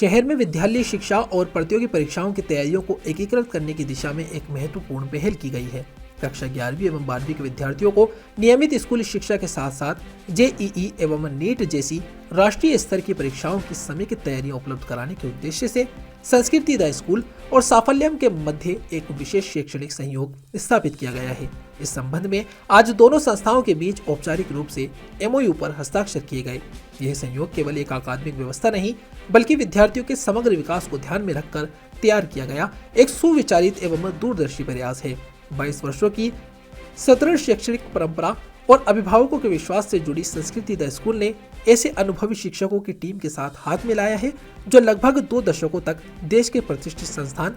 शहर में विद्यालय शिक्षा और प्रतियोगी परीक्षाओं की तैयारियों को एकीकृत करने की दिशा में एक महत्वपूर्ण पहल की गई है। कक्षा 11वीं एवं 12वीं के विद्यार्थियों को नियमित स्कूली शिक्षा के साथ साथ जेईई एवं नीट जैसी राष्ट्रीय स्तर की परीक्षाओं की समेकित तैयारियां उपलब्ध कराने के उद्देश्य से संस्कृति द स्कूल और साफल्यम के मध्य एक विशेष शैक्षणिक सहयोग स्थापित किया गया है। इस संबंध में आज दोनों संस्थाओं के बीच औपचारिक रूप से एमओयू पर हस्ताक्षर किए गए। यह सहयोग केवल एक अकादमिक व्यवस्था नहीं बल्कि विद्यार्थियों के समग्र विकास को ध्यान में रखकर तैयार किया गया एक सुविचारित एवं दूरदर्शी प्रयास है। 22 वर्षों की सदृढ़ शैक्षणिक परंपरा और अभिभावकों के विश्वास से जुड़ी संस्कृति द स्कूल ने ऐसे अनुभवी शिक्षकों की टीम के साथ हाथ मिलाया है जो लगभग 2 दशकों तक देश के प्रतिष्ठित संस्थान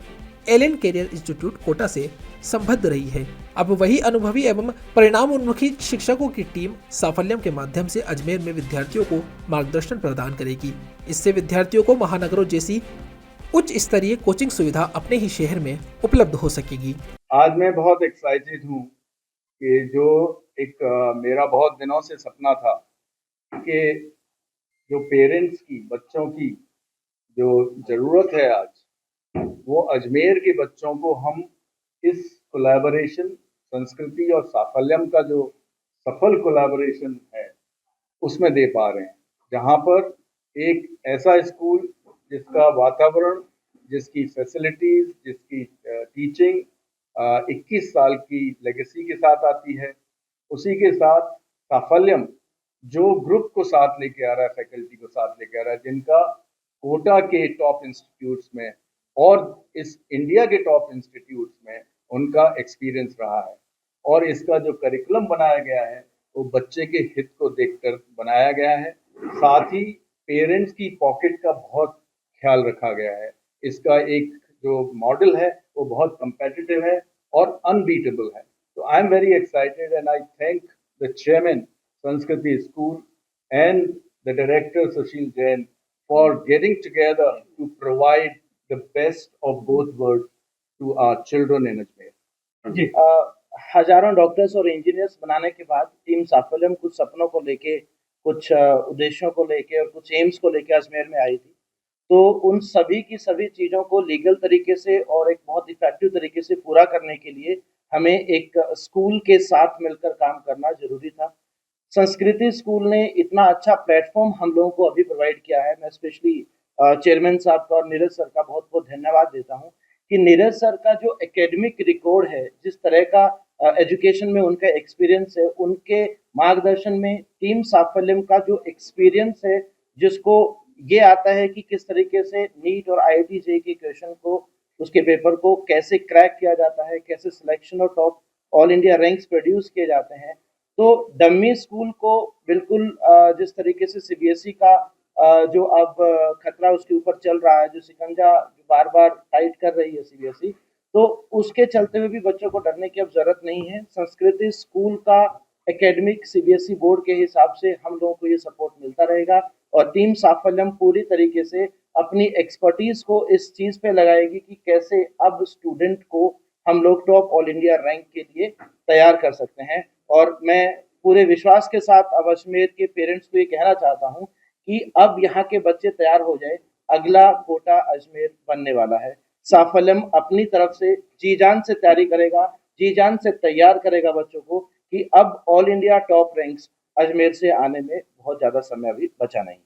एलन कैरियर इंस्टीट्यूट कोटा से संबद्ध रही है। अब वही अनुभवी एवं परिणामोन्मुखी शिक्षकों की टीम साफल्यम के माध्यम से अजमेर में विद्यार्थियों को मार्गदर्शन प्रदान करेगी। इससे विद्यार्थियों को महानगरों जैसी उच्च स्तरीय कोचिंग सुविधा अपने ही शहर में उपलब्ध हो सकेगी। आज मैं बहुत एक्साइटेड हूँ कि जो एक मेरा बहुत दिनों से सपना था कि जो पेरेंट्स की बच्चों की जो ज़रूरत है आज वो अजमेर के बच्चों को हम इस कोलैबोरेशन संस्कृति और साफल्यम का जो सफल कोलैबोरेशन है उसमें दे पा रहे हैं, जहाँ पर एक ऐसा स्कूल जिसका वातावरण, जिसकी फैसिलिटीज, जिसकी टीचिंग 21 साल की लेगेसी के साथ आती है, उसी के साथ साफल्यम जो ग्रुप को साथ लेके आ रहा है, फैकल्टी को साथ लेके आ रहा है, जिनका कोटा के टॉप इंस्टीट्यूट्स में और इस इंडिया के टॉप इंस्टीट्यूट्स में उनका एक्सपीरियंस रहा है। और इसका जो करिकुलम बनाया गया है वो बच्चे के हित को देखकर बनाया गया है। साथ ही पेरेंट्स की पॉकेट का बहुत ख्याल रखा गया है। इसका एक जो मॉडल है वो बहुत कम्पेटिटिव है और अनबीटेबल है। So I'm very excited and I thank the chairman Sanskriti School and the director Sushil Jain for getting together to provide the best of both worlds to our children in Ajmer. जी हजारों doctors और engineers बनाने के बाद team साफल्यम कुछ सपनों को लेके, कुछ उद्देश्यों को लेके और कुछ एम्स को लेके अजमेर में आई थी। तो उन सभी की सभी चीज़ों को लीगल तरीके से और एक बहुत इफेक्टिव तरीके से पूरा करने के लिए हमें एक स्कूल के साथ मिलकर काम करना जरूरी था। संस्कृति स्कूल ने इतना अच्छा प्लेटफॉर्म हम लोगों को अभी प्रोवाइड किया है। मैं स्पेशली चेयरमैन साहब का और नीरज सर का बहुत बहुत धन्यवाद देता हूँ कि नीरज सर का जो एकेडमिक रिकॉर्ड है, जिस तरह का एजुकेशन में उनका एक्सपीरियंस है, उनके मार्गदर्शन में टीम साफल्यम का जो एक्सपीरियंस है, जिसको ये आता है कि किस तरीके से नीट और आईआईटी जेईई के क्वेश्चन को, उसके पेपर को कैसे क्रैक किया जाता है, कैसे सिलेक्शन और top all India ranks produce किए जाते हैं। तो डमी स्कूल को बिल्कुल जिस तरीके से सीबीएसई का जो अब खतरा उसके ऊपर चल रहा है, जो शिकंजा बार बार टाइट कर रही है सीबीएसई, तो उसके चलते हुए भी बच्चों को डरने की अब जरूरत नहीं है। संस्कृति स्कूल का एकेडमिक सीबीएसई बोर्ड के हिसाब से हम लोगों को ये सपोर्ट मिलता रहेगा और टीम साफल्यम पूरी तरीके से अपनी एक्सपर्टीज को इस चीज पे लगाएगी कि कैसे अब स्टूडेंट को हम लोग टॉप ऑल इंडिया रैंक के लिए तैयार कर सकते हैं। और मैं पूरे विश्वास के साथ अब अजमेर के पेरेंट्स को ये कहना चाहता हूँ कि अब यहाँ के बच्चे तैयार हो जाए, अगला कोटा अजमेर बनने वाला है। साफल्यम अपनी तरफ से जी जान से तैयारी करेगा, जी जान से तैयार करेगा बच्चों को कि अब all India top ranks Ajmer से आने में बहुत ज्यादा समय अभी बचा नहीं।